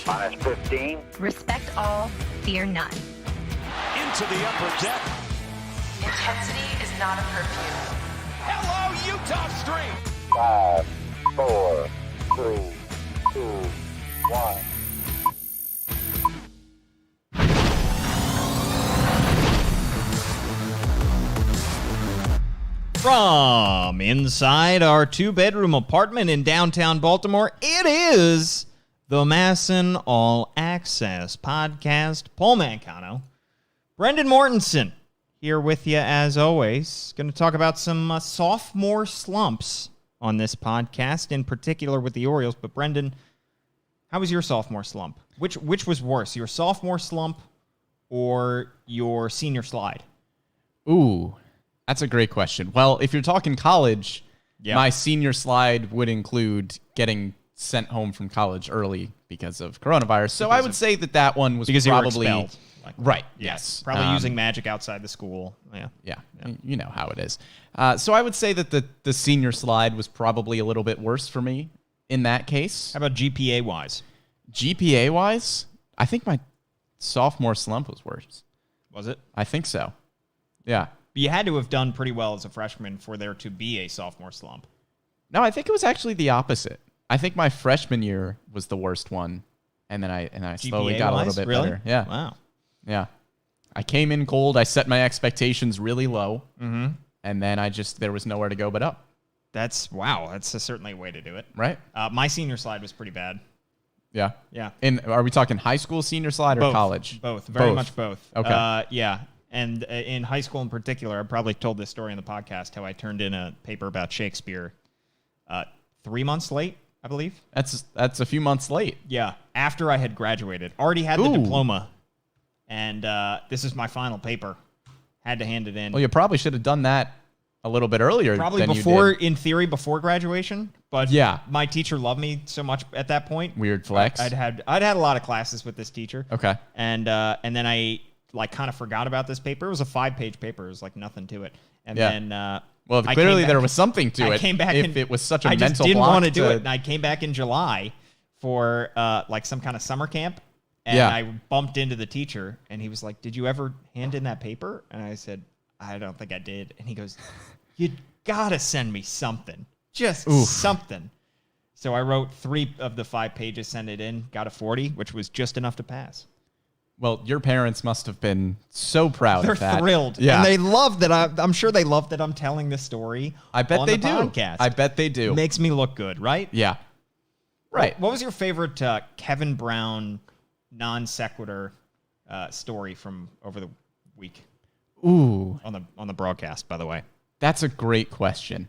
Minus 15. Respect all, fear none. Into the upper deck. Intensity is not a perfume. Hello, Utah Street. 5, 4, 3, 2, 1. From inside our two-bedroom apartment in downtown Baltimore, it is the MASN All Access Podcast. Paul Mancano, Brendan Mortensen, here with you as always. Going to talk about some sophomore slumps on this podcast, in particular with the Orioles. But Brendan, how was your sophomore slump? Which was worse, your sophomore slump or your senior slide? Ooh, that's a great question. Well, if you're talking college, my senior slide would include getting sent home from college early because of coronavirus. So I would say that one was because probably you were expelled. Right. Yes. Probably using magic outside the school. Yeah. You know how it is. So I would say that the senior slide was probably a little bit worse for me in that case. How about GPA-wise? GPA-wise, I think my sophomore slump was worse. Was it? I think so. Yeah. You had to have done pretty well as a freshman for there to be a sophomore slump. No, I think it was actually the opposite. I think my freshman year was the worst one, and then I slowly got a little bit better. Yeah. Wow. Yeah. I came in cold. I set my expectations really low, and then there was nowhere to go but up. That's certainly a way to do it. Right. My senior slide was pretty bad. Yeah. Yeah. Are we talking high school senior slide or college? Both. Very much both. Okay. Yeah. And in high school in particular, I probably told this story in the podcast, how I turned in a paper about Shakespeare 3 months late, I believe. That's a few months late. Yeah. After I had graduated. Already had the diploma. And this is my final paper. Had to hand it in. Well, you probably should have done that a little bit earlier. Probably than before, you did. in theory, before graduation. But yeah, my teacher loved me so much at that point. Weird flex. I'd had a lot of classes with this teacher. Okay. And then I kind of forgot about this paper. It was a 5-page paper. It was like nothing to it. And then well, clearly there was something to it. I came back if it was such a I mental just didn't block want to do it. And I came back in July for some kind of summer camp. And I bumped into the teacher, and he was like, "Did you ever hand in that paper?" And I said, "I don't think I did." And he goes, "You gotta send me something, just something." So I wrote 3 of the 5 pages, sent it in, got a 40, which was just enough to pass. Well, your parents must have been so proud of that. They're thrilled. Yeah. And they love that I'm sure they love that I'm telling this story. I bet they do. Podcast. I bet they do. Makes me look good, right? Yeah. Right. What was your favorite Kevin Brown non sequitur story from over the week? Ooh. On the broadcast, by the way. That's a great question.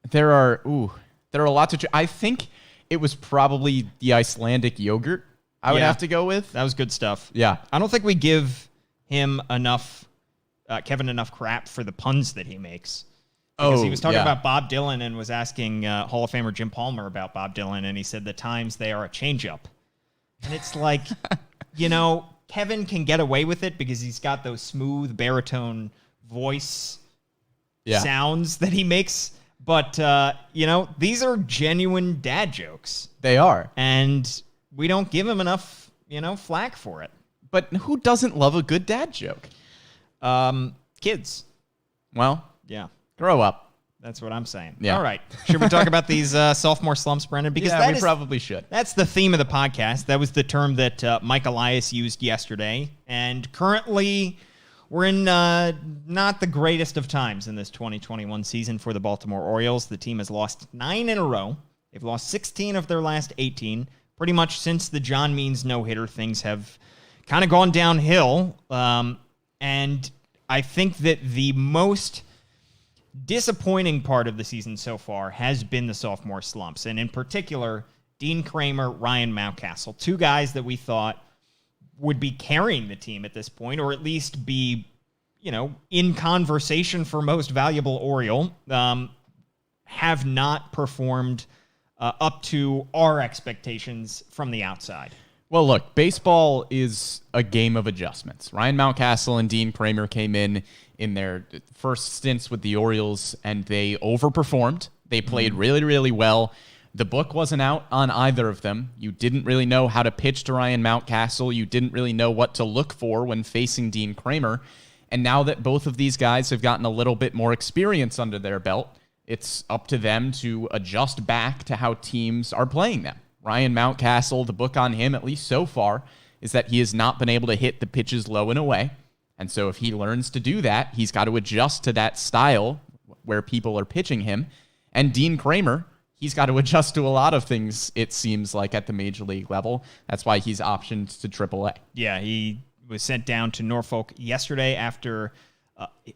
There are a lot to I think it was probably the Icelandic yogurt I would have to go with. That was good stuff. Yeah. I don't think we give him Kevin enough crap for the puns that he makes. Because he was talking about Bob Dylan and was asking Hall of Famer Jim Palmer about Bob Dylan, and he said the times they are a change-up. And it's like, Kevin can get away with it because he's got those smooth baritone voice sounds that he makes. But, these are genuine dad jokes. They are. And we don't give him enough, flack for it. But who doesn't love a good dad joke? Kids. Well, yeah. Grow up. That's what I'm saying. Yeah. All right. Should we talk about these sophomore slumps, Brendan? Because we probably should. That's the theme of the podcast. That was the term that Mike Elias used yesterday. And currently, we're in not the greatest of times in this 2021 season for the Baltimore Orioles. The team has lost 9 in a row. They've lost 16 of their last 18. Pretty much since the John Means no-hitter, things have kind of gone downhill. And I think that the most disappointing part of the season so far has been the sophomore slumps, and in particular, Dean Kramer, Ryan Malcastle, 2 guys that we thought would be carrying the team at this point, or at least be, in conversation for most valuable Oriole, have not performed up to our expectations from the outside. Well, look, baseball is a game of adjustments. Ryan Malcastle and Dean Kramer came in their first stints with the Orioles, and they overperformed. They played really, really well. The book wasn't out on either of them. You didn't really know how to pitch to Ryan Mountcastle. You didn't really know what to look for when facing Dean Kramer. And now that both of these guys have gotten a little bit more experience under their belt, it's up to them to adjust back to how teams are playing them. Ryan Mountcastle, the book on him, at least so far, is that he has not been able to hit the pitches low and away. And so if he learns to do that, he's got to adjust to that style where people are pitching him. And Dean Kramer, he's got to adjust to a lot of things, it seems like, at the major league level. That's why he's optioned to AAA. Yeah, he was sent down to Norfolk yesterday after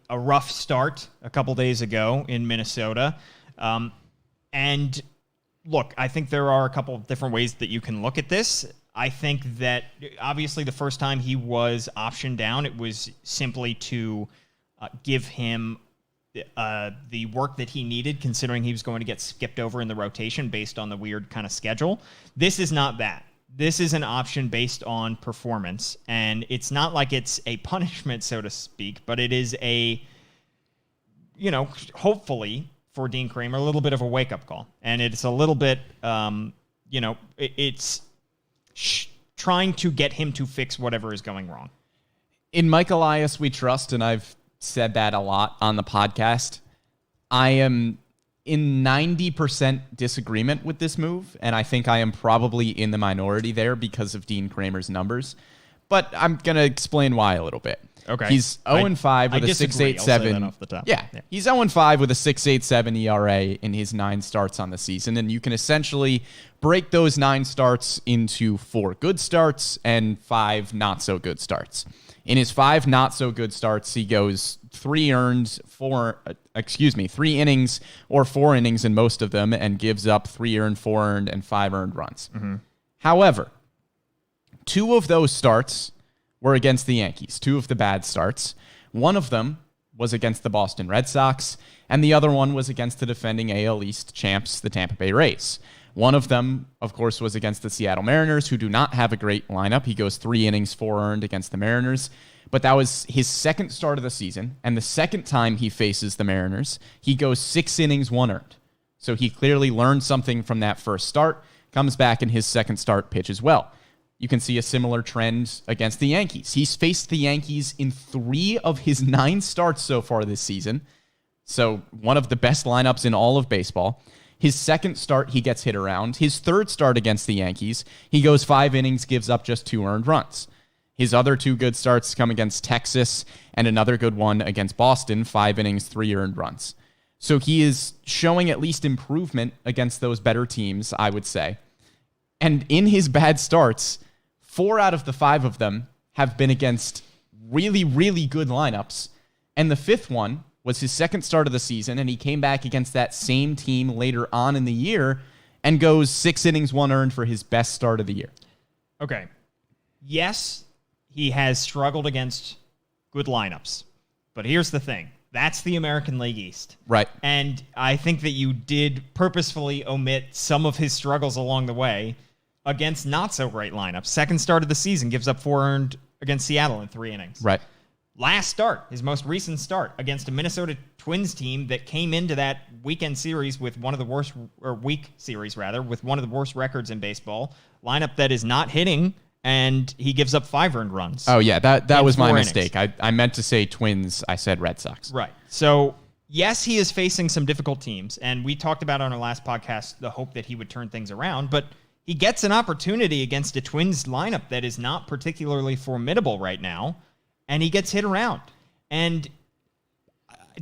a rough start a couple days ago in Minnesota. And look, I think there are a couple of different ways that you can look at this. I think that obviously the first time he was optioned down, it was simply to give him the work that he needed, considering he was going to get skipped over in the rotation based on the weird kind of schedule. This is not that. This is an option based on performance, and it's not like it's a punishment, so to speak, but it is a, hopefully for Dean Kramer, a little bit of a wake-up call. And it's a little bit, it's trying to get him to fix whatever is going wrong. In Mike Elias, we trust, and I've said that a lot on the podcast. I am in 90% disagreement with this move, and I think I am probably in the minority there because of Dean Kramer's numbers. But I'm going to explain why a little bit. Okay. He's 0-5 with a 6.87. Yeah, he's 0-5 with a 6.87 ERA in his 9 starts on the season, and you can essentially break those 9 starts into 4 good starts and 5 not so good starts. In his 5 not so good starts, he goes 3 innings or 4 innings in most of them, and gives up 3 earned, 4 earned, and 5 earned runs. Mm-hmm. However, 2 of those starts were against the Yankees, 2 of the bad starts. One of them was against the Boston Red Sox, and the other one was against the defending AL East champs, the Tampa Bay Rays. One of them, of course, was against the Seattle Mariners, who do not have a great lineup. He goes 3 innings, 4 earned against the Mariners. But that was his second start of the season, and the second time he faces the Mariners, he goes 6 innings, 1 earned. So he clearly learned something from that first start, comes back in his second start pitch as well. You can see a similar trend against the Yankees. He's faced the Yankees in 3 of his 9 starts so far this season. So one of the best lineups in all of baseball. His second start, he gets hit around. His third start against the Yankees, he goes 5 innings, gives up just 2 earned runs. His other 2 good starts come against Texas and another good one against Boston, 5 innings, 3 earned runs. So he is showing at least improvement against those better teams, I would say. And in his bad starts, 4 out of the 5 of them have been against really, really good lineups. And the 5th one was his second start of the season, and he came back against that same team later on in the year and goes 6 innings, 1 earned for his best start of the year. Okay. Yes, he has struggled against good lineups. But here's the thing. That's the American League East. Right. And I think that you did purposefully omit some of his struggles along the way against not so great lineups. Second start of the season, gives up 4 earned against Seattle in 3 innings. Right. Last start, his most recent start, against a Minnesota Twins team that came into that weekend series with one of the worst, or week series rather, with one of the worst records in baseball. Lineup that is not hitting, and he gives up 5 earned runs. Oh yeah, that was my mistake. I meant to say Twins. I said Red Sox. Right. So yes, he is facing some difficult teams, and we talked about on our last podcast the hope that he would turn things around, but he gets an opportunity against a Twins lineup that is not particularly formidable right now, and he gets hit around. And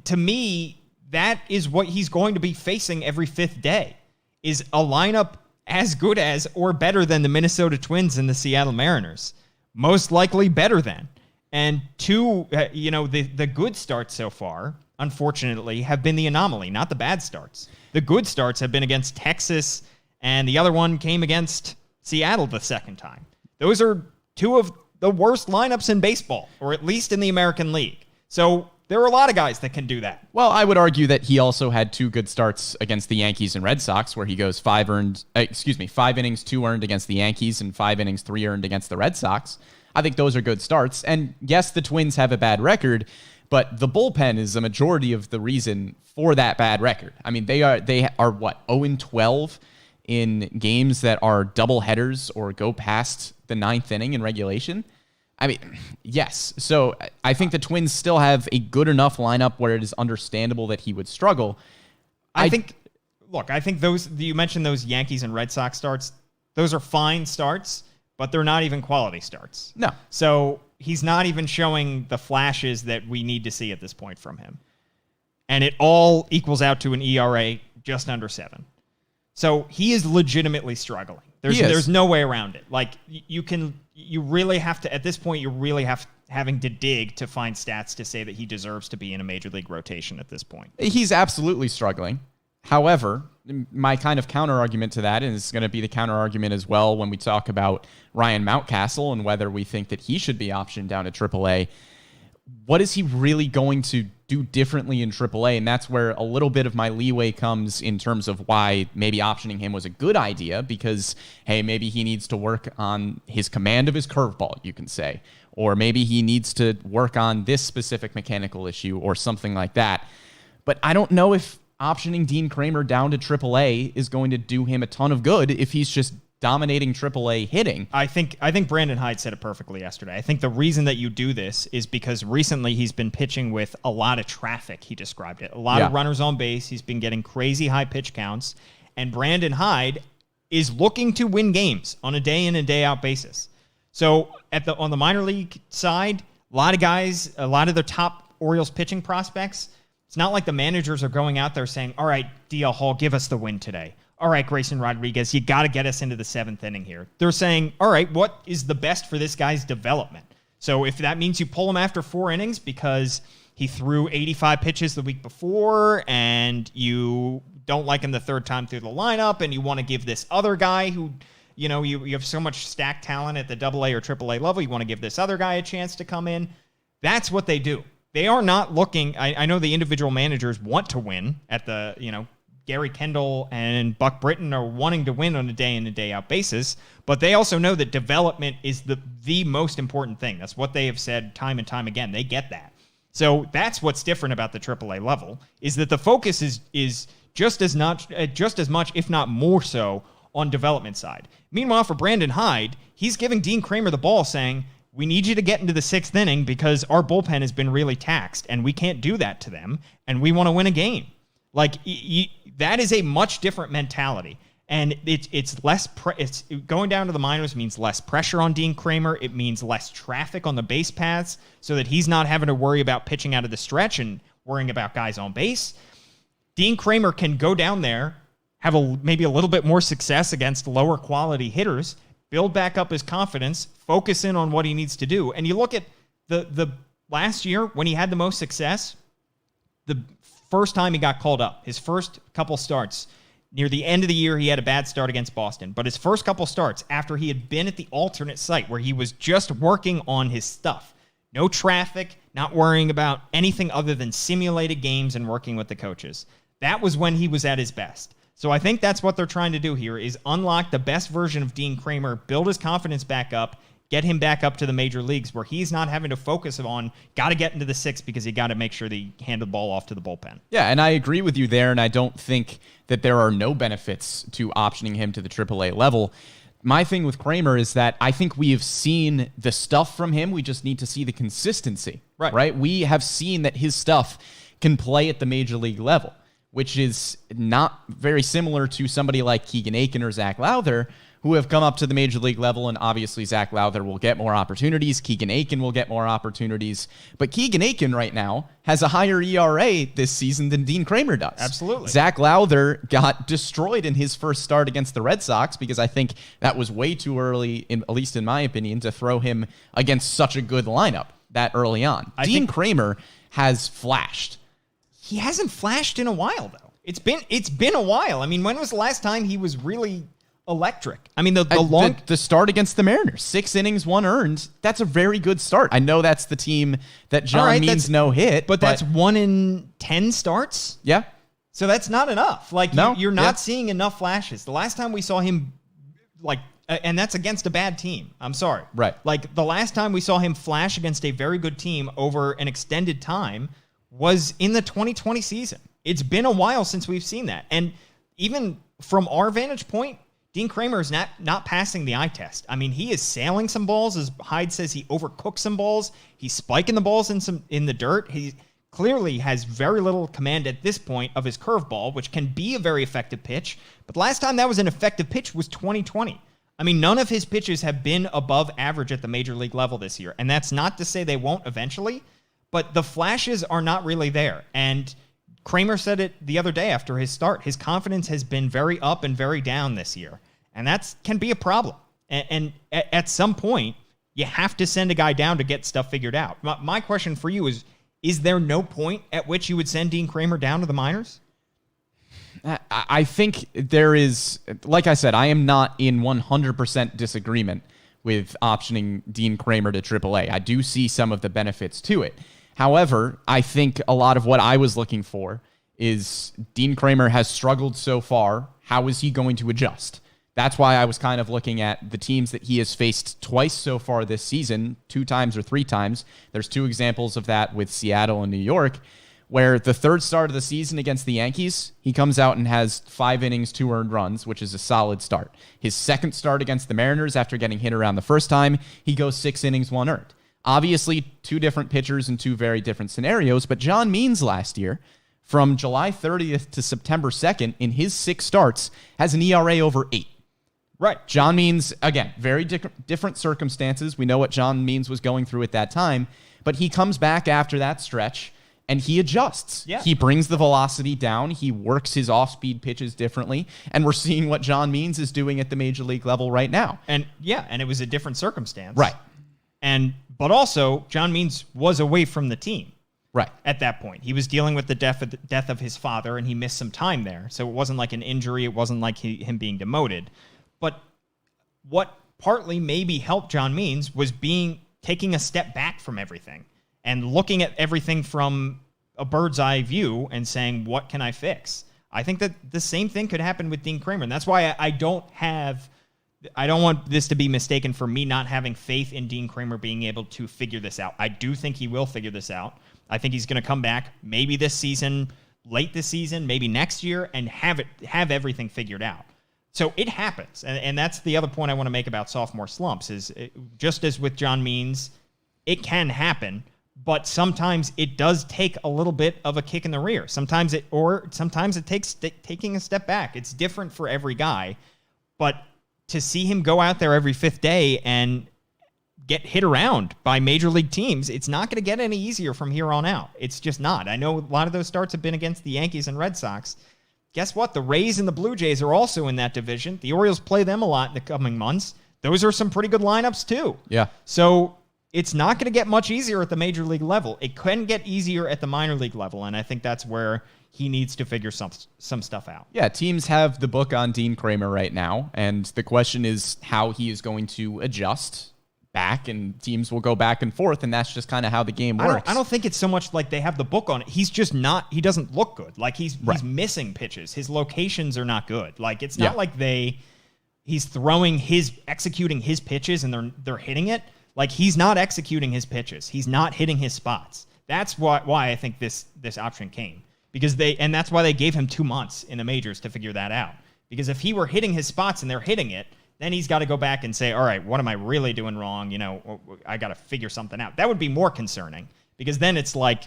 to me, that is what he's going to be facing every 5th day, is a lineup as good as or better than the Minnesota Twins and the Seattle Mariners. Most likely better than. And 2, the good starts so far, unfortunately, have been the anomaly, not the bad starts. The good starts have been against Texas, and the other one came against Seattle the second time. Those are 2 of the worst lineups in baseball, or at least in the American League. So there are a lot of guys that can do that. Well, I would argue that he also had 2 good starts against the Yankees and Red Sox, where he goes 5 innings, 2 earned against the Yankees, and 5 innings, 3 earned against the Red Sox. I think those are good starts. And yes, the Twins have a bad record, but the bullpen is a majority of the reason for that bad record. I mean, they are what, 0-12 in games that are double headers or go past the 9th inning in regulation? I mean, yes. So I think the Twins still have a good enough lineup where it is understandable that he would struggle. I think those, you mentioned those Yankees and Red Sox starts. Those are fine starts, but they're not even quality starts. No. So he's not even showing the flashes that we need to see at this point from him. And it all equals out to an ERA just under 7. So he is legitimately struggling. There's no way around it. Like you really have to, at this point, having to dig to find stats to say that he deserves to be in a major league rotation at this point. He's absolutely struggling. However, my kind of counter argument to that is going to be the counter argument as well when we talk about Ryan Mountcastle and whether we think that he should be optioned down to AAA. What is he really going to do differently in AAA? And that's where a little bit of my leeway comes in terms of why maybe optioning him was a good idea, because, hey, maybe he needs to work on his command of his curveball, you can say, or maybe he needs to work on this specific mechanical issue or something like that. But I don't know if optioning Dean Kramer down to AAA is going to do him a ton of good if he's just dominating AAA hitting. I think Brandon Hyde said it perfectly yesterday. I think the reason that you do this is because recently he's been pitching with a lot of traffic, he described it. A lot of runners on base. He's been getting crazy high pitch counts. And Brandon Hyde is looking to win games on a day in and day out basis. So on the minor league side, a lot of guys, a lot of the top Orioles pitching prospects, it's not like the managers are going out there saying, all right, DL Hall, give us the win today. All right, Grayson Rodriguez, you got to get us into the 7th inning here. They're saying, all right, what is the best for this guy's development? So if that means you pull him after 4 innings because he threw 85 pitches the week before and you don't like him the 3rd time through the lineup and you want to give this other guy who, you know, you have so much stacked talent at the AA or AAA level, you want to give this other guy a chance to come in. That's what they do. They are not looking, I know the individual managers want to win at the, Gary Kendall and Buck Britton are wanting to win on a day in and day out basis, but they also know that development is the most important thing. That's what they have said time and time again. They get that. So that's what's different about the AAA level, is that the focus is just as much, if not more so, on development side. Meanwhile, for Brandon Hyde, he's giving Dean Kramer the ball saying, we need you to get into the 6th inning because our bullpen has been really taxed and we can't do that to them and we want to win a game. Like that is a much different mentality. And it's less, it's going down to the minors means less pressure on Dean Kramer. It means less traffic on the base paths so that he's not having to worry about pitching out of the stretch and worrying about guys on base. Dean Kramer can go down there, have maybe a little bit more success against lower quality hitters, build back up his confidence, focus in on what he needs to do. And you look at the last year when he had the most success, the first time he got called up, his first couple starts, near the end of the year, he had a bad start against Boston. But his first couple starts, after he had been at the alternate site where he was just working on his stuff, no traffic, not worrying about anything other than simulated games and working with the coaches, that was when he was at his best. So I think that's what they're trying to do here, is unlock the best version of Dean Kramer, build his confidence back up, get him back up to the major leagues where he's not having to focus on, got to get into the 6th because he got to make sure that he handed the ball off to the bullpen. Yeah, and I agree with you there, and I don't think that there are no benefits to optioning him to the AAA level. My thing with Kramer is that I think we have seen the stuff from him. We just need to see the consistency, right? We have seen that his stuff can play at the major league level, which is not very similar to somebody like Keegan Aiken or Zach Lowther, who have come up to the major league level, and obviously Zach Lowther will get more opportunities. Keegan Aiken will get more opportunities. But Keegan Aiken right now has a higher ERA this season than Dean Kramer does. Absolutely. Zach Lowther got destroyed in his first start against the Red Sox because I think that was way too early, at least in my opinion, to throw him against such a good lineup that early on. Dean Kramer has flashed. He hasn't flashed in a while, though. It's been a while. I mean, when was the last time he was really electric? I mean, the start against the Mariners, 6 innings, 1 earned. That's a very good start. I know that's the team that John means no hit, but that's 1 in 10 starts. Yeah, so that's not enough. Like you're not seeing enough flashes. The last time we saw him, and that's against a bad team. I'm sorry, right? Like the last time we saw him flash against a very good team over an extended time was in the 2020 season. It's been a while since we've seen that, and even from our vantage point, Dean Kramer is not passing the eye test. I mean, he is sailing some balls. As Hyde says, he overcooked some balls. He's spiking the balls in the dirt. He clearly has very little command at this point of his curveball, which can be a very effective pitch. But the last time that was an effective pitch was 2020. I mean, none of his pitches have been above average at the major league level this year. And that's not to say they won't eventually, but the flashes are not really there. And Kramer said it the other day after his start. His confidence has been very up and very down this year. And that can be a problem. And at some point, you have to send a guy down to get stuff figured out. My question for you is there no point at which you would send Dean Kramer down to the minors? I think there is, like I said, I am not in 100% disagreement with optioning Dean Kramer to AAA. I do see some of the benefits to it. However, I think a lot of what I was looking for is Dean Kramer has struggled so far. How is he going to adjust? That's why I was kind of looking at the teams that he has faced twice so far this season, 2 times or 3 times. There's 2 examples of that with Seattle and New York, where the third start of the season against the Yankees, he comes out and has 5 innings, 2 earned runs, which is a solid start. His second start against the Mariners, after getting hit around the first time, he goes 6 innings, 1 earned. Obviously, 2 different pitchers and 2 very different scenarios, but John Means last year, from July 30th to September 2nd, in his 6 starts, has an ERA over 8. Right. John Means, again, very different circumstances. We know what John Means was going through at that time, but he comes back after that stretch and he adjusts. Yeah. He brings the velocity down. He works his off-speed pitches differently, and we're seeing what John Means is doing at the major league level right now. And it was a different circumstance. Right. But also, John Means was away from the team. Right. At that point. He was dealing with the death of his father, and he missed some time there. So it wasn't like an injury. It wasn't like him being demoted. But what partly maybe helped John Means was taking a step back from everything and looking at everything from a bird's eye view and saying, what can I fix? I think that the same thing could happen with Dean Kramer. And that's why I don't want this to be mistaken for me not having faith in Dean Kramer being able to figure this out. I do think he will figure this out. I think he's going to come back maybe this season, late this season, maybe next year, and have everything figured out. So it happens. And that's the other point I want to make about sophomore slumps is just as with John Means, it can happen, but sometimes it does take a little bit of a kick in the rear. Sometimes it takes taking a step back. It's different for every guy, but to see him go out there every 5th day and get hit around by major league teams, it's not going to get any easier from here on out. It's just not. I know a lot of those starts have been against the Yankees and Red Sox. Guess what? The Rays and the Blue Jays are also in that division. The Orioles play them a lot in the coming months. Those are some pretty good lineups too. Yeah. So it's not going to get much easier at the major league level. It can get easier at the minor league level, and I think that's where he needs to figure some stuff out. Yeah, teams have the book on Dean Kramer right now, and the question is how he is going to adjust back, and teams will go back and forth, and that's just kind of how the game works. I don't think it's so much like they have the book on it. He's just not, he doesn't look good. Like he's missing pitches. His locations are not good. Like it's not like he's executing his pitches and they're hitting it. Like he's not executing his pitches. He's not hitting his spots. That's why I think this option came. And that's why they gave him 2 months in the majors to figure that out. Because if he were hitting his spots and they're hitting it, then he's got to go back and say, all right, what am I really doing wrong? I got to figure something out. That would be more concerning because then it's like,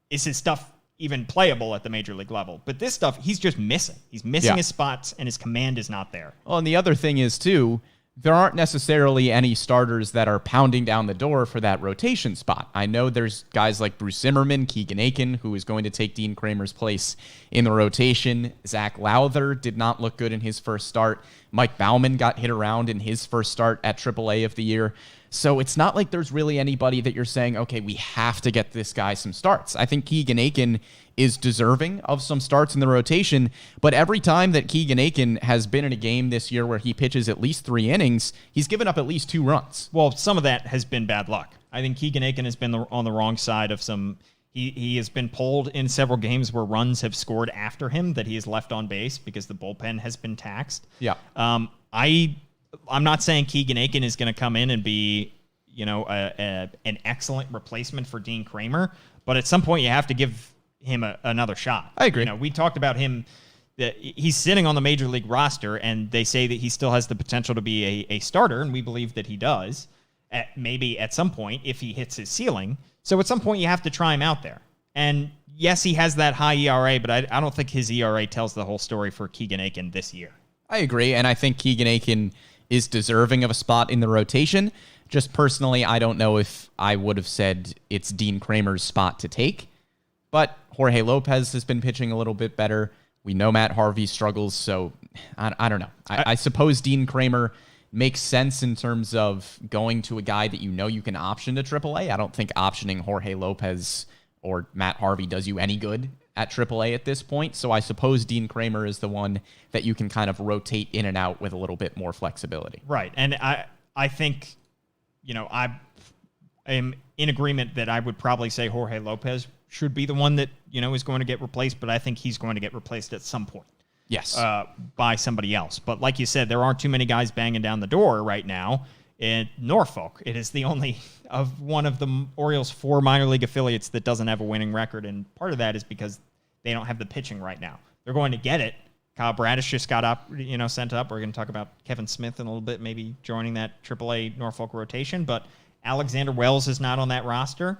is his stuff even playable at the major league level? But this stuff, he's just missing. He's missing his spots and his command is not there. Well, and the other thing is, too, there aren't necessarily any starters that are pounding down the door for that rotation spot. I know there's guys like Bruce Zimmerman, Keegan Aiken, who is going to take Dean Kramer's place in the rotation. Zach Lowther did not look good in his first start. Mike Baumann got hit around in his first start at AAA of the year. So it's not like there's really anybody that you're saying, okay, we have to get this guy some starts. I think Keegan Aiken is deserving of some starts in the rotation, but every time that Keegan Aiken has been in a game this year where he pitches at least 3 innings, he's given up at least 2 runs. Well, some of that has been bad luck. I think Keegan Aiken has been on the wrong side of some. He has been pulled in several games where runs have scored after him that he has left on base because the bullpen has been taxed. Yeah. I'm not saying Keegan Aiken is going to come in and be, an excellent replacement for Dean Kramer, but at some point you have to give him another shot. I agree. We talked about him he's sitting on the major league roster, and they say that he still has the potential to be a starter, and we believe that he does, maybe at some point if he hits his ceiling. So at some point you have to try him out there. And yes, he has that high ERA, but I don't think his ERA tells the whole story for Keegan Aiken this year. I agree, and I think Keegan Aiken is deserving of a spot in the rotation. Just personally, I don't know if I would have said it's Dean Kramer's spot to take, but Jorge Lopez has been pitching a little bit better. We know Matt Harvey struggles, so I don't know. I suppose Dean Kramer makes sense in terms of going to a guy that you know you can option to AAA. I don't think optioning Jorge Lopez or Matt Harvey does you any good at AAA at this point, so I suppose Dean Kramer is the one that you can kind of rotate in and out with a little bit more flexibility. Right, and I think, I am in agreement that I would probably say Jorge Lopez should be the one that, is going to get replaced, but I think he's going to get replaced at some point. Yes. By somebody else. But like you said, there aren't too many guys banging down the door right now in Norfolk. It is the only of one of the Orioles' 4 minor league affiliates that doesn't have a winning record, and part of that is because they don't have the pitching right now. They're going to get it. Kyle Bradish just got up, sent up. We're going to talk about Kevin Smith in a little bit, maybe joining that AAA Norfolk rotation, but Alexander Wells is not on that roster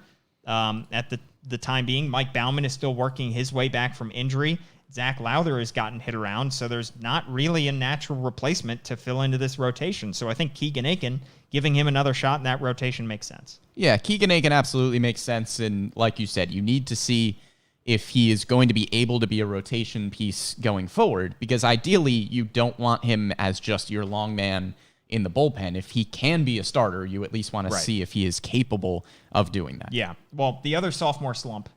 at the time being. Mike Baumann is still working his way back from injury. Zach Lowther has gotten hit around, so there's not really a natural replacement to fill into this rotation. So I think Keegan Aiken, giving him another shot in that rotation makes sense. Yeah, Keegan Aiken absolutely makes sense, and like you said, you need to see if he is going to be able to be a rotation piece going forward, because ideally you don't want him as just your long man in the bullpen. If he can be a starter, you at least want to see if he is capable of doing that. Yeah. Well, the other sophomore slump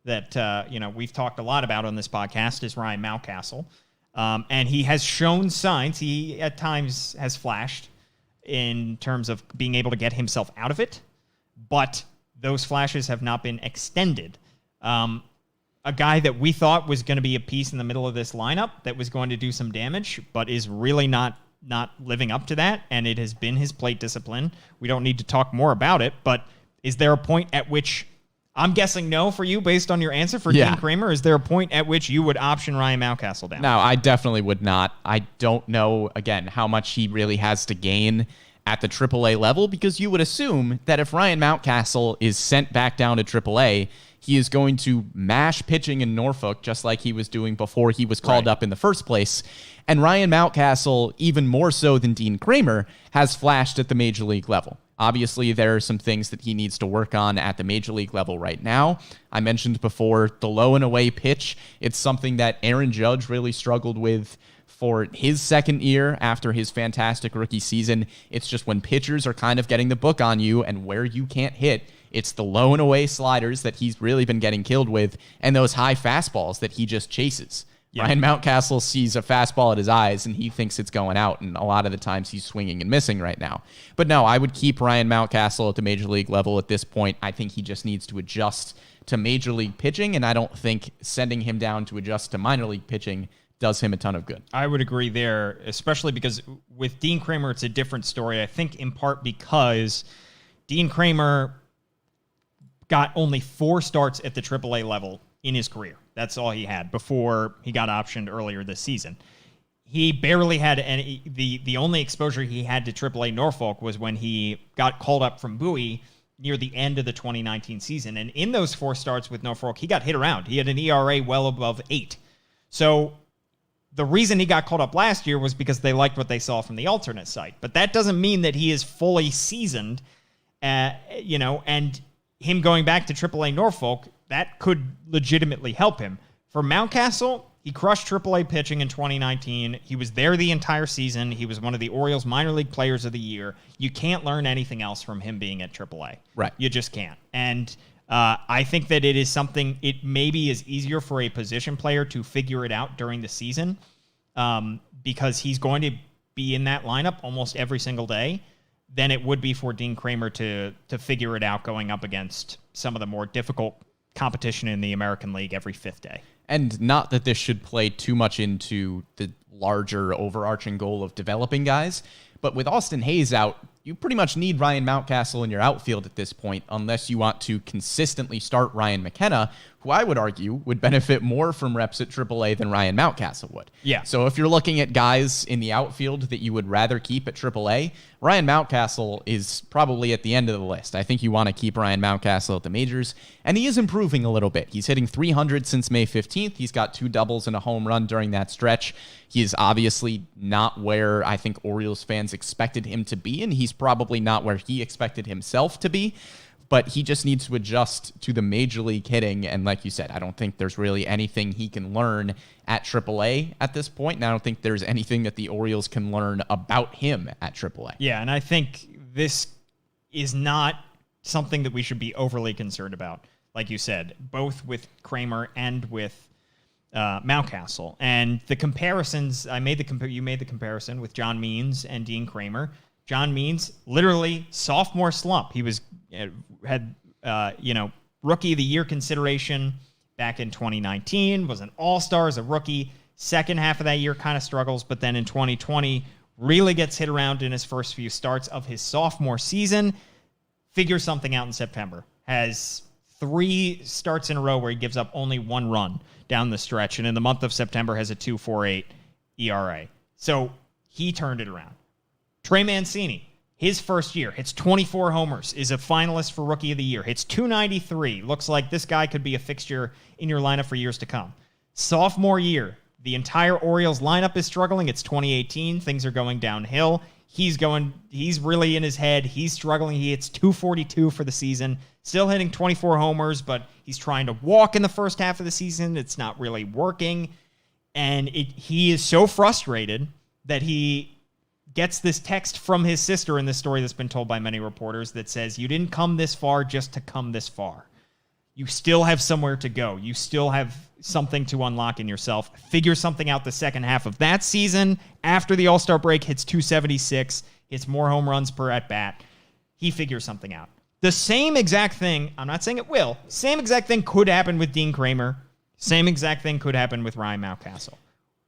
that we've talked a lot about on this podcast is Ryan Malcastle. And he has shown signs. He at times has flashed in terms of being able to get himself out of it, but those flashes have not been extended. A guy that we thought was going to be a piece in the middle of this lineup that was going to do some damage, but is really not living up to that, and it has been his plate discipline. We don't need to talk more about it, but is there a point at which, I'm guessing no for you based on your answer for Dean Kramer, is there a point at which you would option Ryan Malcastle down? No, I definitely would not. I don't know, again, how much he really has to gain at the AAA level, because you would assume that if Ryan Malcastle is sent back down to AAA, he is going to mash pitching in Norfolk just like he was doing before he was called up in the first place. And Ryan Malcastle, even more so than Dean Kramer, has flashed at the major league level. Obviously, there are some things that he needs to work on at the major league level right now. I mentioned before the low and away pitch. It's something that Aaron Judge really struggled with for his second year after his fantastic rookie season. It's just when pitchers are kind of getting the book on you and where you can't hit, it's the low and away sliders that he's really been getting killed with, and those high fastballs that he just chases. Yeah. Ryan Mountcastle sees a fastball at his eyes and he thinks it's going out, and a lot of the times he's swinging and missing right now. But no, I would keep Ryan Mountcastle at the major league level at this point. I think he just needs to adjust to major league pitching, and I don't think sending him down to adjust to minor league pitching does him a ton of good. I would agree there, especially because with Dean Kramer, it's a different story. I think in part because Dean Kramer got only 4 starts at the AAA level in his career. That's all he had before he got optioned earlier this season. He barely had any. The only exposure he had to AAA Norfolk was when he got called up from Bowie near the end of the 2019 season. And in those 4 starts with Norfolk, he got hit around. He had an ERA well above 8. So the reason he got called up last year was because they liked what they saw from the alternate site. But that doesn't mean that he is fully seasoned, and him going back to AAA Norfolk, that could legitimately help him. For Mountcastle, he crushed AAA pitching in 2019. He was there the entire season. He was one of the Orioles minor league players of the year. You can't learn anything else from him being at AAA. Right. You just can't. And I think that it is something, it maybe is easier for a position player to figure it out during the season because he's going to be in that lineup almost every single day than it would be for Dean Kramer to figure it out going up against some of the more difficult competition in the American League every 5th day. And not that this should play too much into the larger overarching goal of developing guys, But with Austin Hayes out, you pretty much need Ryan Mountcastle in your outfield at this point, unless you want to consistently start Ryan McKenna, who I would argue would benefit more from reps at AAA than Ryan Mountcastle would. Yeah. So if you're looking at guys in the outfield that you would rather keep at AAA, Ryan Mountcastle is probably at the end of the list. I think you want to keep Ryan Mountcastle at the majors, and he is improving a little bit. He's hitting 300 since May 15th. He's got 2 doubles and a home run during that stretch. He is obviously not where I think Orioles fans expected him to be, and he's probably not where he expected himself to be. But he just needs to adjust to the major league hitting. And like you said, I don't think there's really anything he can learn at AAA at this point. And I don't think there's anything that the Orioles can learn about him at AAA. Yeah, and I think this is not something that we should be overly concerned about, like you said, both with Kramer and with Malcastle. And the comparisons, you made the comparison with John Means and Dean Kramer. John Means, literally sophomore slump. He had rookie of the year consideration back in 2019, was an all-star as a rookie. Second half of that year kind of struggles, but then in 2020 really gets hit around in his first few starts of his sophomore season. Figures something out in September. Has 3 starts in a row where he gives up only 1 run down the stretch, and in the month of September has a 2.48 ERA. So he turned it around. Trey Mancini, his first year, hits 24 homers, is a finalist for Rookie of the Year, hits 293. Looks like this guy could be a fixture in your lineup for years to come. Sophomore year, the entire Orioles lineup is struggling. It's 2018. Things are going downhill. He's really in his head. He's struggling. He hits 242 for the season, still hitting 24 homers, but he's trying to walk in the first half of the season. It's not really working. And he is so frustrated that he gets this text from his sister in this story that's been told by many reporters that says, you didn't come this far just to come this far. You still have somewhere to go. You still have something to unlock in yourself. Figure something out the second half of that season. After the All-Star break, hits 276, hits more home runs per at-bat. He figures something out. The same exact thing, I'm not saying it will, same exact thing could happen with Dean Kramer. Same exact thing could happen with Ryan Mountcastle.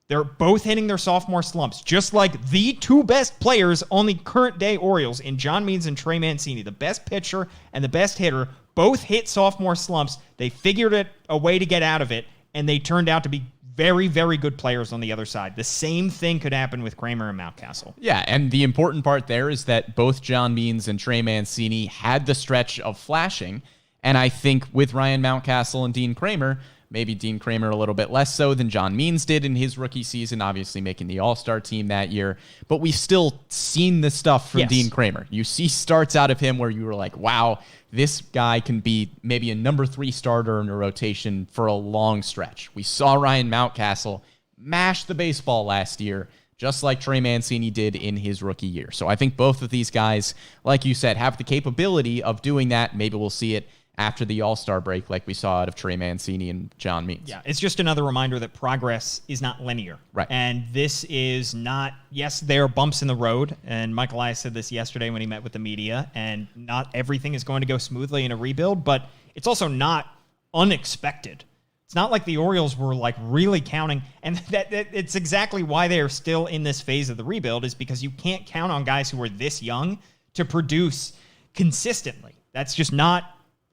They're both hitting their sophomore slumps, just like the 2 best players on the current day Orioles in John Means and Trey Mancini. The best pitcher and the best hitter both hit sophomore slumps. They figured a way to get out of it, and they turned out to be very, very good players on the other side. The same thing could happen with Kramer and Malcastle. Yeah, and the important part there is that both John Means and Trey Mancini had the stretch of flashing, and I think with Ryan Mountcastle and Dean Kramer, maybe Dean Kramer a little bit less so than John Means did in his rookie season, obviously making the All-Star team that year. But we've still seen the stuff from Dean Kramer. You see starts out of him where you were like, wow, this guy can be maybe a number 3 starter in a rotation for a long stretch. We saw Ryan Mountcastle mash the baseball last year, just like Trey Mancini did in his rookie year. So I think both of these guys, like you said, have the capability of doing that. Maybe we'll see it after the All-Star break like we saw out of Trey Mancini and John Means. Yeah, it's just another reminder that progress is not linear. Right. And this is not, yes, there are bumps in the road, and Michael Elias said this yesterday when he met with the media, and not everything is going to go smoothly in a rebuild, but it's also not unexpected. It's not like the Orioles were like really counting, and that it's exactly why they are still in this phase of the rebuild, is because you can't count on guys who are this young to produce consistently. That's just not,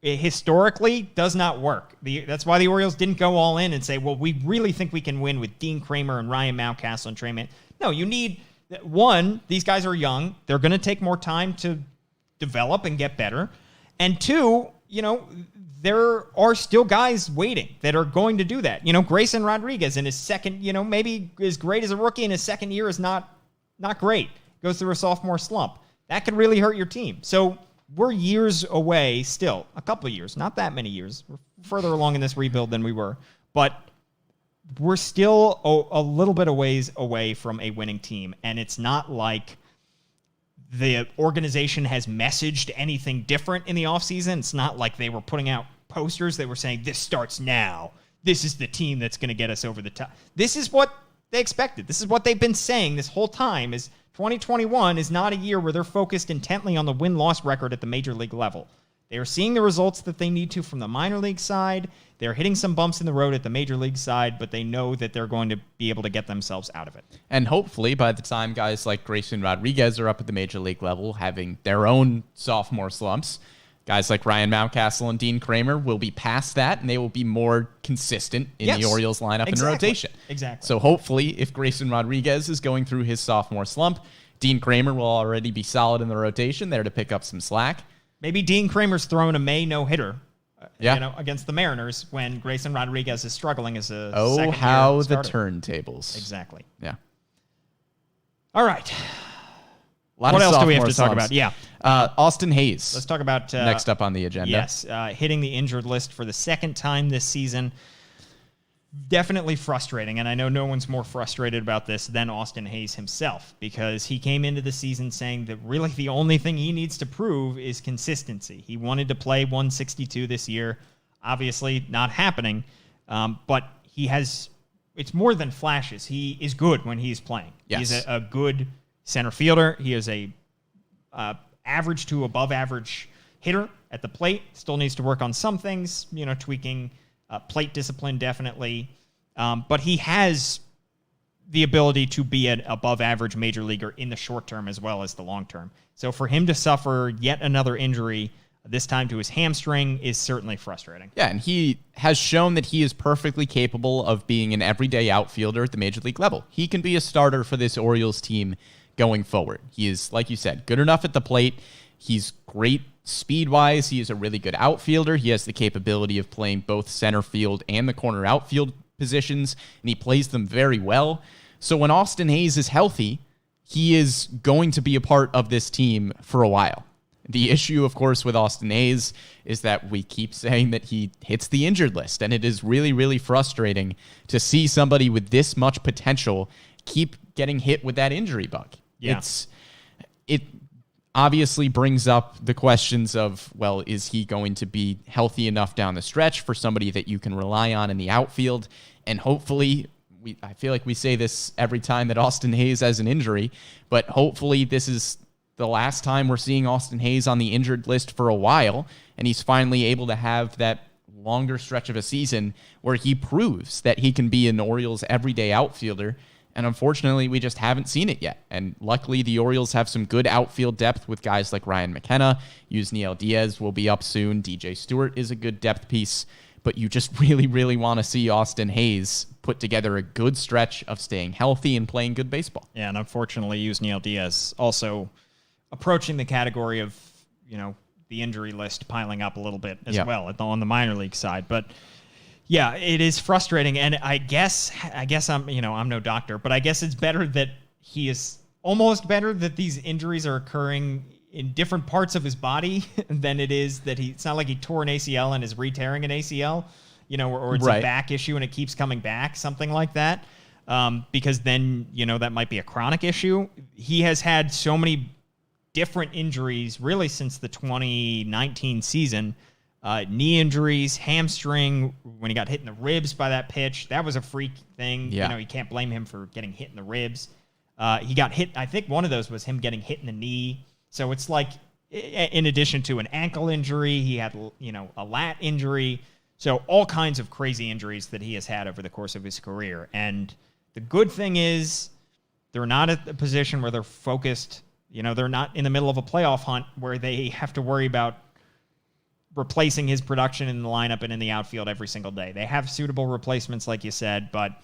it historically does not work. That's why the Orioles didn't go all in and say, well, we really think we can win with Dean Kramer and Ryan Malcastle and Trey Mancini. No, you need, one, these guys are young. They're going to take more time to develop and get better. And 2, there are still guys waiting that are going to do that. Grayson Rodriguez in his second, maybe as great as a rookie in his second year is not great. Goes through a sophomore slump. That could really hurt your team. So we're years away still, a couple of years, not that many years. We're further along in this rebuild than we were, but we're still a little bit of ways away from a winning team. And it's not like the organization has messaged anything different in the offseason. It's not like they were putting out posters that were saying, this starts now. This is the team that's going to get us over the top. This is what they expected. This is what they've been saying this whole time, is 2021 is not a year where they're focused intently on the win-loss record at the major league level. They are seeing the results that they need to from the minor league side. They're hitting some bumps in the road at the major league side, but they know that they're going to be able to get themselves out of it. And hopefully by the time guys like Grayson Rodriguez are up at the major league level having their own sophomore slumps, guys like Ryan Malcastle and Dean Kramer will be past that, and they will be more consistent in the Orioles lineup and rotation. Exactly. So hopefully if Grayson Rodriguez is going through his sophomore slump, Dean Kramer will already be solid in the rotation there to pick up some slack. Maybe Dean Kramer's throwing a May no-hitter against the Mariners when Grayson Rodriguez is struggling as a second-year Oh, how starter. the turntables. Exactly. Yeah. All right. What else do we have to talk about? Yeah. Austin Hayes. Let's talk about... next up on the agenda. Yes. Hitting the injured list for the second time this season. Definitely frustrating, and I know no one's more frustrated about this than Austin Hayes himself, because he came into the season saying that really the only thing he needs to prove is consistency. He wanted to play 162 this year. Obviously not happening, but he has... It's more than flashes. He is good when he's playing. Yes. He's a good center fielder. He is a average to above average hitter at the plate. Still needs to work on some things, tweaking plate discipline definitely. But he has the ability to be an above average major leaguer in the short term as well as the long term. So for him to suffer yet another injury, this time to his hamstring, is certainly frustrating. Yeah, and he has shown that he is perfectly capable of being an everyday outfielder at the major league level. He can be a starter for this Orioles team going forward. He is, like you said, good enough at the plate. He's great speed-wise. He is a really good outfielder. He has the capability of playing both center field and the corner outfield positions, and he plays them very well. So when Austin Hayes is healthy, he is going to be a part of this team for a while. The issue, of course, with Austin Hayes is that we keep saying that he hits the injured list, and it is really, really frustrating to see somebody with this much potential keep getting hit with that injury bug. Yeah. It obviously brings up the questions of, well, is he going to be healthy enough down the stretch for somebody that you can rely on in the outfield? And hopefully, I feel like we say this every time that Austin Hayes has an injury, but hopefully this is the last time we're seeing Austin Hayes on the injured list for a while, and he's finally able to have that longer stretch of a season where he proves that he can be an Orioles everyday outfielder. And unfortunately, we just haven't seen it yet. And luckily, the Orioles have some good outfield depth with guys like Ryan McKenna. Yusniel Diaz will be up soon. DJ Stewart is a good depth piece. But you just really, really want to see Austin Hayes put together a good stretch of staying healthy and playing good baseball. Yeah, and unfortunately, Yusniel Diaz also approaching the category of, the injury list piling up a little bit as well on the minor league side. But yeah, it is frustrating, and I guess I'm no doctor, but I guess it's better that he is almost better that these injuries are occurring in different parts of his body than it is that it's not like he tore an ACL and is re-tearing an ACL, or it's a back issue and it keeps coming back, something like that. Because then, that might be a chronic issue. He has had so many different injuries really since the 2019 season. Knee injuries, hamstring, when he got hit in the ribs by that pitch. That was a freak thing. Yeah. You can't blame him for getting hit in the ribs. He got hit. I think one of those was him getting hit in the knee. So it's like, in addition to an ankle injury, he had, a lat injury. So all kinds of crazy injuries that he has had over the course of his career. And the good thing is they're not at the position where they're focused. They're not in the middle of a playoff hunt where they have to worry about replacing his production in the lineup and in the outfield every single day. They have suitable replacements, like you said, but,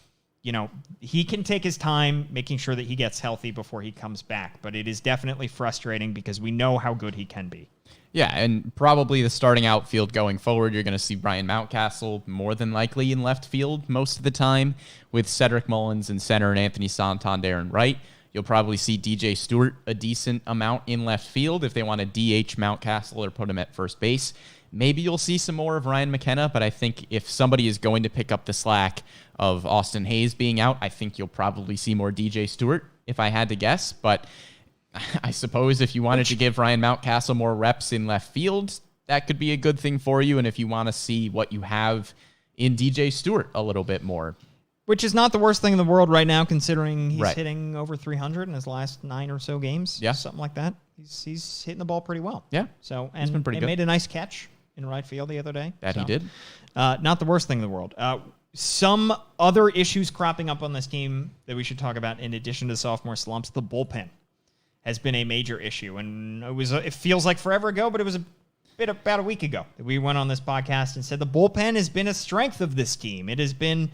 he can take his time making sure that he gets healthy before he comes back. But it is definitely frustrating because we know how good he can be. Yeah, and probably the starting outfield going forward, you're going to see Brian Malcastle more than likely in left field most of the time, with Cedric Mullins in center and Anthony Santander in right. You'll probably see DJ Stewart a decent amount in left field if they want to DH Malcastle or put him at first base. Maybe you'll see some more of Ryan McKenna, but I think if somebody is going to pick up the slack of Austin Hayes being out, I think you'll probably see more DJ Stewart, if I had to guess. But I suppose if you wanted to give Ryan Mountcastle more reps in left field, that could be a good thing for you. And if you want to see what you have in DJ Stewart a little bit more, Which is not the worst thing in the world right now, considering he's Right. hitting over 300 in his last 9 or so games. Yeah. Something like that. He's hitting the ball pretty well. Yeah. So, He's been pretty good. Made a nice catch in right field the other day. He did. Not the worst thing in the world. Some other issues cropping up on this team that we should talk about in addition to sophomore slumps. The bullpen has been a major issue, and it feels like forever ago, but it was about a week ago that we went on this podcast and said the bullpen has been a strength of this team. It has been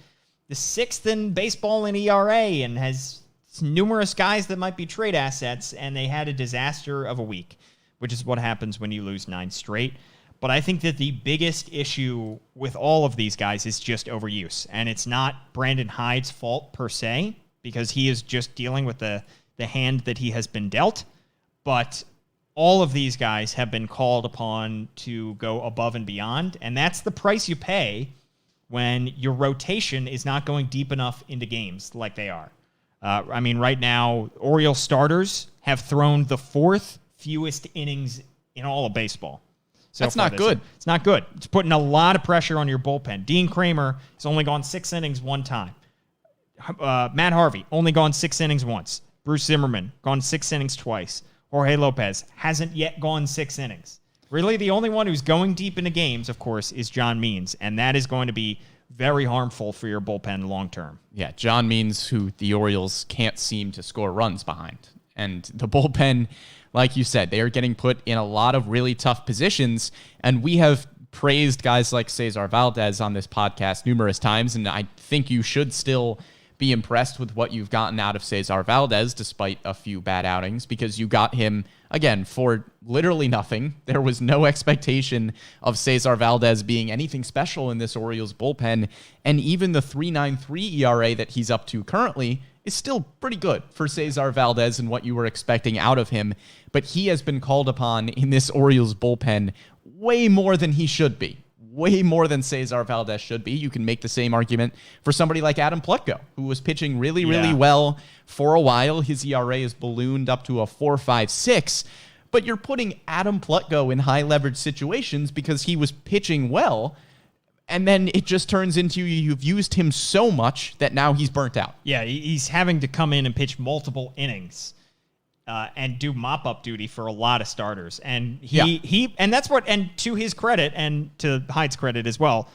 the 6th in baseball in ERA and has numerous guys that might be trade assets, and they had a disaster of a week, which is what happens when you lose 9 straight. But I think that the biggest issue with all of these guys is just overuse. And it's not Brandon Hyde's fault per se, because he is just dealing with the hand that he has been dealt. But all of these guys have been called upon to go above and beyond. And that's the price you pay when your rotation is not going deep enough into games like they are. Right now, Orioles starters have thrown the 4th fewest innings in all of baseball. So that's not good. It's not good. It's putting a lot of pressure on your bullpen. Dean Kramer has only gone 6 innings one time. Matt Harvey, only gone 6 innings once. Bruce Zimmerman, gone 6 innings twice. Jorge Lopez hasn't yet gone 6 innings. Really, the only one who's going deep into games, of course, is John Means, and that is going to be very harmful for your bullpen long term. Yeah, John Means, who the Orioles can't seem to score runs behind. And the bullpen, like you said, they are getting put in a lot of really tough positions, and we have praised guys like Cesar Valdez on this podcast numerous times, and I think you should still be impressed with what you've gotten out of Cesar Valdez despite a few bad outings, because you got him, again, for literally nothing. There was no expectation of Cesar Valdez being anything special in this Orioles bullpen, and even the 3.93 ERA that he's up to currently is still pretty good for Cesar Valdez and what you were expecting out of him, but he has been called upon in this Orioles bullpen way more than he should be. Way more than Cesar Valdez should be. You can make the same argument for somebody like Adam Plutko, who was pitching really well for a while. His ERA is ballooned up to a 4.56, but you're putting Adam Plutko in high leverage situations because he was pitching well, and then it just turns into you've used him so much that now he's burnt out. Yeah, he's having to come in and pitch multiple innings and do mop-up duty for a lot of starters. And and to his credit and to Hyde's credit as well,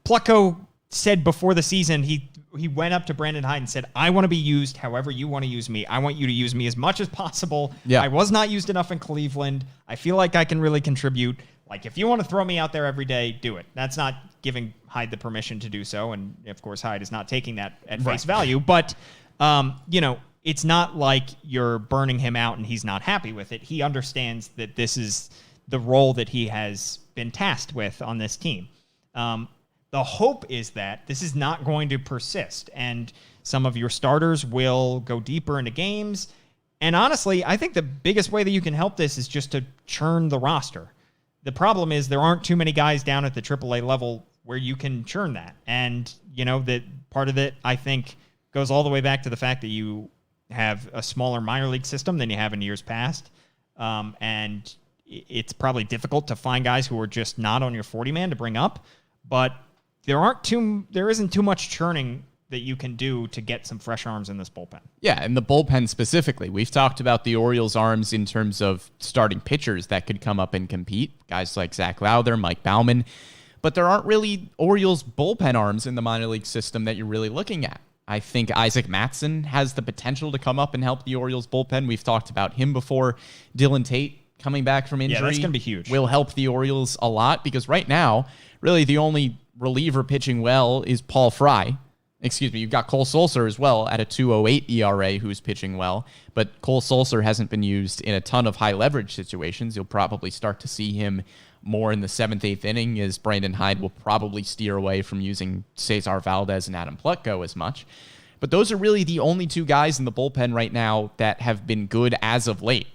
Plutko said before the season, he went up to Brandon Hyde and said, I want to be used however you want to use me. I want you to use me as much as possible. Yeah. I was not used enough in Cleveland. I feel like I can really contribute. Like, if you want to throw me out there every day, do it. That's not giving Hyde the permission to do so. And, of course, Hyde is not taking that at face value. But, it's not like you're burning him out and he's not happy with it. He understands that this is the role that he has been tasked with on this team. The hope is that this is not going to persist, and some of your starters will go deeper into games. And honestly, I think the biggest way that you can help this is just to churn the roster. The problem is there aren't too many guys down at the AAA level where you can churn that. And, that part of it, I think, goes all the way back to the fact that you have a smaller minor league system than you have in years past. And it's probably difficult to find guys who are just not on your 40-man to bring up. But there isn't too much churning that you can do to get some fresh arms in this bullpen. Yeah, and the bullpen specifically. We've talked about the Orioles' arms in terms of starting pitchers that could come up and compete. Guys like Zach Lowther, Mike Baumann. But there aren't really Orioles bullpen arms in the minor league system that you're really looking at. I think Isaac Mattson has the potential to come up and help the Orioles bullpen. We've talked about him before. Dylan Tate coming back from injury. Yeah, that's going to be huge. Will help the Orioles a lot because right now, really the only reliever pitching well is Paul Fry. Excuse me, you've got Cole Sulser as well at a 2.08 ERA who's pitching well, but Cole Sulser hasn't been used in a ton of high leverage situations. You'll probably start to see him more in the 7th, 8th inning as Brandon Hyde will probably steer away from using Cesar Valdez and Adam Plutko as much. But those are really the only two guys in the bullpen right now that have been good as of late.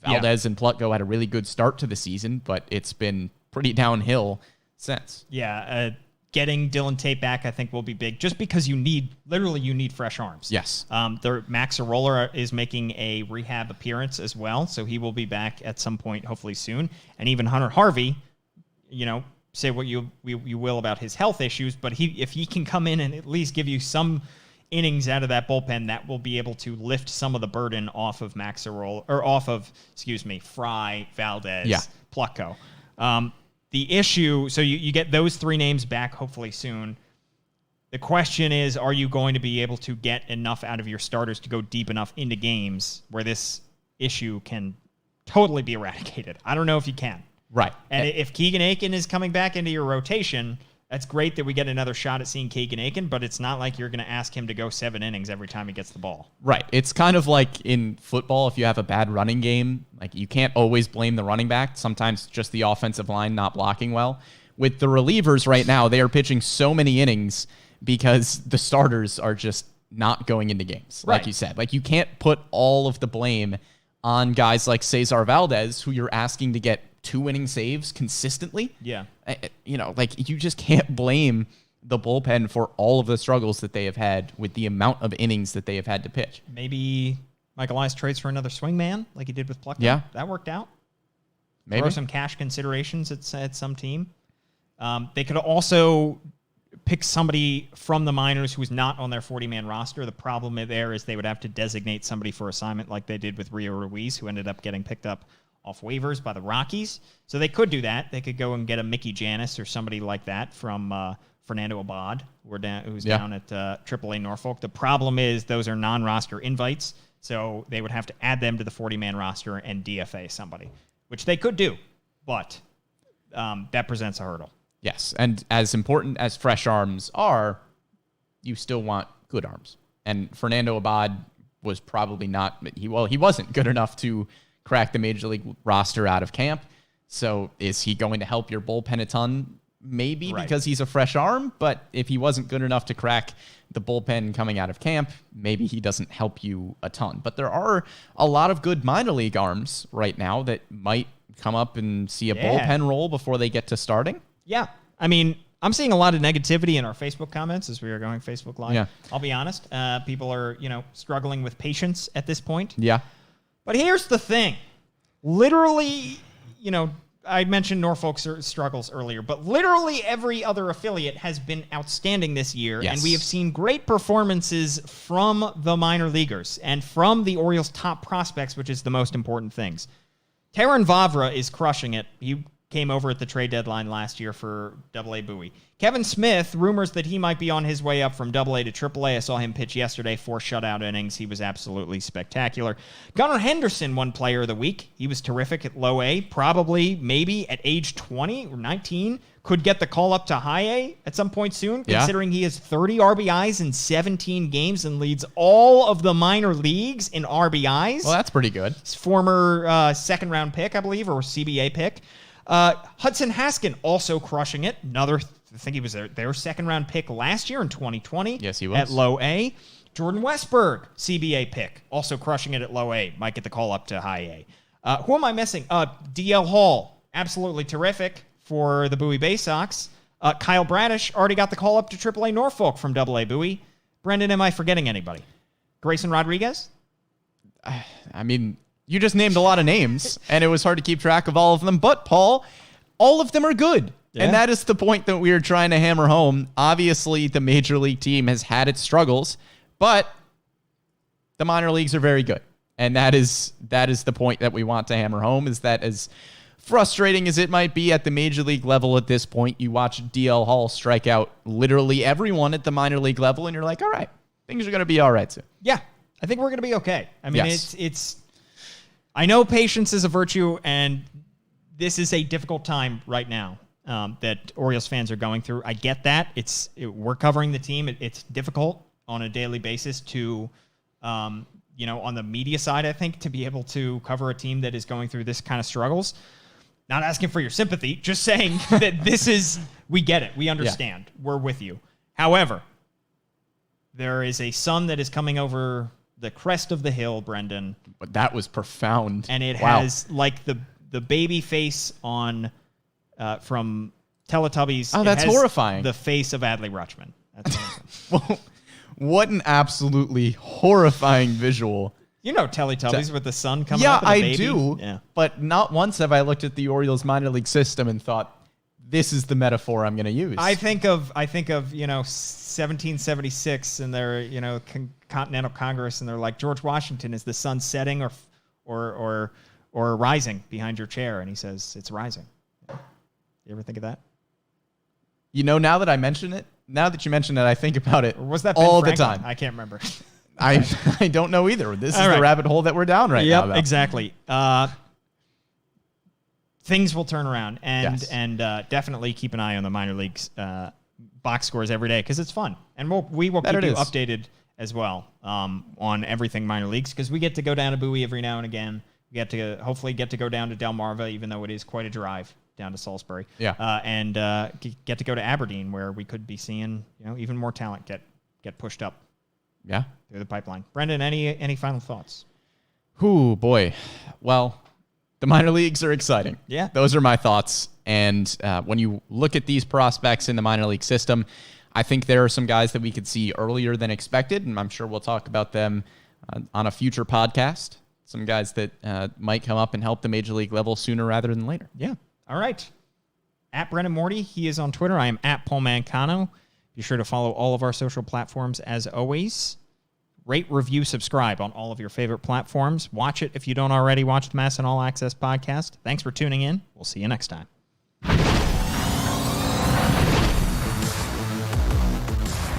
Valdez and Plutko had a really good start to the season, but it's been pretty downhill since. Yeah, getting Dylan Tate back, I think, will be big, just because you need fresh arms. Yes. Max Arola is making a rehab appearance as well, so he will be back at some point, hopefully soon. And even Hunter Harvey, say what you will about his health issues, but if he can come in and at least give you some innings out of that bullpen, that will be able to lift some of the burden off of Fry, Valdez, Plucko. The issue, so you get those three names back hopefully soon. The question is, are you going to be able to get enough out of your starters to go deep enough into games where this issue can totally be eradicated? I don't know if you can. Right. And if Keegan Aiken is coming back into your rotation, that's great that we get another shot at seeing Keegan Aiken, but it's not like you're going to ask him to go 7 innings every time he gets the ball. Right. It's kind of like in football, if you have a bad running game, like you can't always blame the running back. Sometimes just the offensive line not blocking well. With the relievers right now, they are pitching so many innings because the starters are just not going into games, like you said. Like you can't put all of the blame on guys like Cesar Valdez, who you're asking to get 2-inning saves consistently. Yeah. Like you just can't blame the bullpen for all of the struggles that they have had with the amount of innings that they have had to pitch. Maybe Michael Elias trades for another swingman like he did with Plucko. Yeah. That worked out. Maybe. Throw some cash considerations at some team. They could also pick somebody from the minors who's not on their 40-man roster. The problem there is they would have to designate somebody for assignment like they did with Rio Ruiz, who ended up getting picked up off waivers by the Rockies. So they could do that. They could go and get a Mickey Janis or somebody like that from Fernando Abad, who's down at AAA Norfolk. The problem is those are non-roster invites, so they would have to add them to the 40-man roster and DFA somebody, which they could do, but that presents a hurdle. Yes, and as important as fresh arms are, you still want good arms. And Fernando Abad was probably not, he wasn't good enough to crack the major league roster out of camp. So is he going to help your bullpen a ton? Maybe because he's a fresh arm, but if he wasn't good enough to crack the bullpen coming out of camp, maybe he doesn't help you a ton. But there are a lot of good minor league arms right now that might come up and see a bullpen role before they get to starting. Yeah. I mean, I'm seeing a lot of negativity in our Facebook comments as we are going Facebook Live. Yeah. I'll be honest. People are, struggling with patience at this point. Yeah. But here's the thing. Literally, I mentioned Norfolk's struggles earlier, but literally every other affiliate has been outstanding this year, and we have seen great performances from the minor leaguers and from the Orioles' top prospects, which is the most important things. Taron Vavra is crushing it. He came over at the trade deadline last year for AA Bowie. Kevin Smith, rumors that he might be on his way up from AA to AAA. I saw him pitch yesterday, 4 shutout innings. He was absolutely spectacular. Gunnar Henderson won Player of the Week. He was terrific at low A. Probably, maybe at age 20 or 19, could get the call up to high A at some point soon, considering he has 30 RBIs in 17 games and leads all of the minor leagues in RBIs. Well, that's pretty good. His former second-round pick, I believe, or CBA pick. Hudson Haskin also crushing it. I think he was their second-round pick last year in 2020. Yes, he was. At low A. Jordan Westberg, CBA pick, also crushing it at low A. Might get the call up to high A. Who am I missing? DL Hall, absolutely terrific for the Bowie Bay Sox. Kyle Bradish already got the call up to AAA Norfolk from AA Bowie. Brendan, am I forgetting anybody? Grayson Rodriguez? I mean, you just named a lot of names, and it was hard to keep track of all of them. But, Paul, all of them are good. Yeah. And that is the point that we are trying to hammer home. Obviously, the major league team has had its struggles, but the minor leagues are very good. And that is the point that we want to hammer home, is that as frustrating as it might be at the major league level at this point, you watch DL Hall strike out literally everyone at the minor league level, and you're like, all right, things are going to be all right soon. Yeah, I think we're going to be okay. I mean, it's I know patience is a virtue, and this is a difficult time right now that Orioles fans are going through. I get that. We're covering the team. It's difficult on a daily basis to, on the media side, I think, to be able to cover a team that is going through this kind of struggles. Not asking for your sympathy, just saying that we get it. We understand. Yeah. We're with you. However, there is a sun that is coming over the crest of the hill, Brendan. But that was profound. And it has like the baby face on from Teletubbies. Oh, that's horrifying. The face of Adley Rutschman. That's well, what an absolutely horrifying visual. You know Teletubbies with the sun coming up. Yeah, I do. Yeah. But not once have I looked at the Orioles minor league system and thought, this is the metaphor I'm going to use. I think of 1776 and their Continental Congress, and they're like, George Washington, is the sun setting or rising behind your chair? And he says it's rising. You ever think of that? Now that you mention it, I think about it or was that all Ben the Franklin? time. I can't remember. I don't know either. This is the rabbit hole that we're down right now. Yep, exactly. Things will turn around, and definitely keep an eye on the minor leagues box scores every day because it's fun, and we will keep you updated as well on everything minor leagues because we get to go down to Bowie every now and again. We get to hopefully get to go down to Delmarva, even though it is quite a drive down to Salisbury. Yeah, and get to go to Aberdeen, where we could be seeing even more talent get pushed up. Yeah, through the pipeline. Brendan, any final thoughts? Ooh, boy. Well, the minor leagues are exciting. Yeah. Those are my thoughts. And when you look at these prospects in the minor league system, I think there are some guys that we could see earlier than expected, and I'm sure we'll talk about them on a future podcast. Some guys that might come up and help the major league level sooner rather than later. Yeah. All right. At Brennan Morty, he is on Twitter. I am at Paul Mancano. Be sure to follow all of our social platforms as always. Rate, review, subscribe on all of your favorite platforms. Watch it if you don't already watch the MASN All Access Podcast. Thanks for tuning in. We'll see you next time.